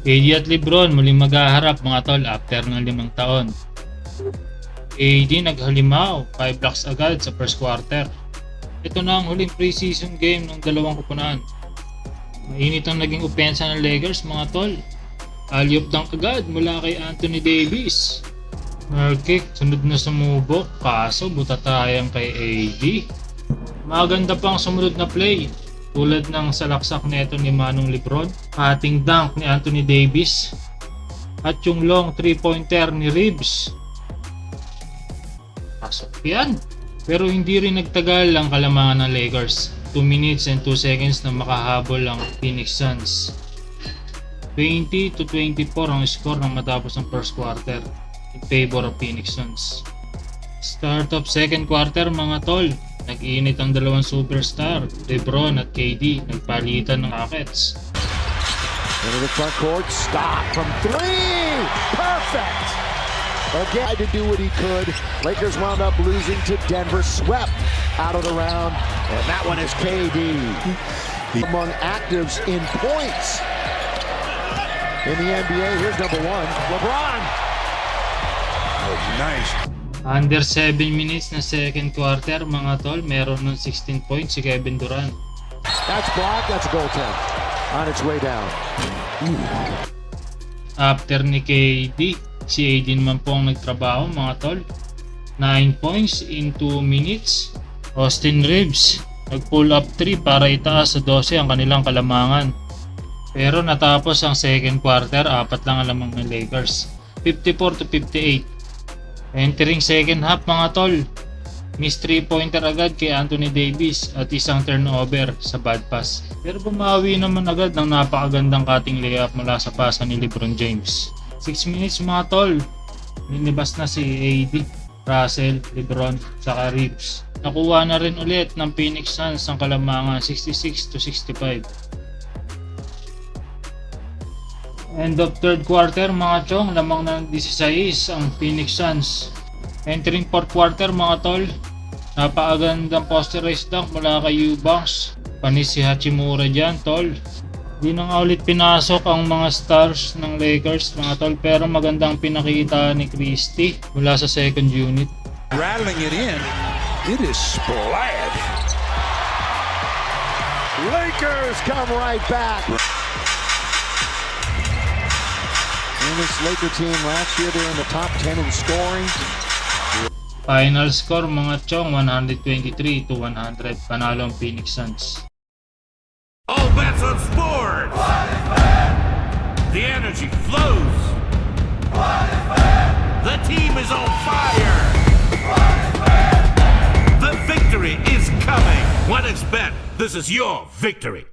KD at Lebron muling maghaharap mga tol after ng 5 taon. KD naghalimaw, 5 blocks agad sa first quarter. Ito na ang huling preseason game ng dalawang kupunan. Mainit ang naging opensa ng Lakers mga tol. Alley-oop dunk agad mula kay Anthony Davis. Kick, sunod na sumubok, kaso butatayang kay AD. Maganda pang sumunod na play, tulad ng salaksak neto ni Manong Lebron, ating dunk ni Anthony Davis, at yung long 3-pointer ni Reeves. Pasok yan. Pero hindi rin nagtagal ang kalamangan ng Lakers. 2 minutes and 2 seconds na makahabol ang Phoenix Suns. 20-24 ang score nang matapos ang first quarter in favor of Phoenix Suns. Start of second quarter mga tol, nag-iinit ang dalawang superstar, Lebron at KD, nagpalitan ng rackets. Into the front court, stop from 3! Perfect! Again, to do what he could. Lakers wound up losing to Denver, swept out of the round, and that one is KD. Among actives in points in the NBA, here's number 1, LeBron. Oh, nice. Under 7 minutes na second quarter mga tol, meron ng 16 points si Kevin Durant. That's blocked, that's a goaltend. On its way down. After ni KD, si AD naman po ang nagtrabaho mga tol. 9 points in 2 minutes. Austin Reeves nag-pull up 3 para itaas sa 12 ang kanilang kalamangan. Pero natapos ang second quarter, 4 lang ang lamang ng Lakers. 54-58. Entering second half mga tol, miss 3-pointer agad kay Anthony Davis at isang turnover sa bad pass. Pero bumawi naman agad ng napakagandang cutting layup mula sa pasa ni LeBron James. 6 minutes mga tol, ninibas na si AD, Russell, LeBron, saka Reeves. Nakuha na rin ulit ng Phoenix Suns ang kalamangan 66-65. End of third quarter mga chong, lamang ng 16 ang Phoenix Suns. Entering fourth quarter mga tol, napakagandang posterized dunk mula kay Eubanks. Panis si Hachimura dyan tol. Di na nga ulit pinasok ang mga stars ng Lakers mga tol, pero magandang pinakita ni Christie mula sa second unit. Rattling it in. It is splash. Lakers come right back. And this Laker team last year, they're in the top 10 in scoring. Final score mga chong, 123-100, panalo ang Phoenix Suns. All bets on sports. The energy flows. The team is on fire. The victory is coming. 1xBet, this is your victory.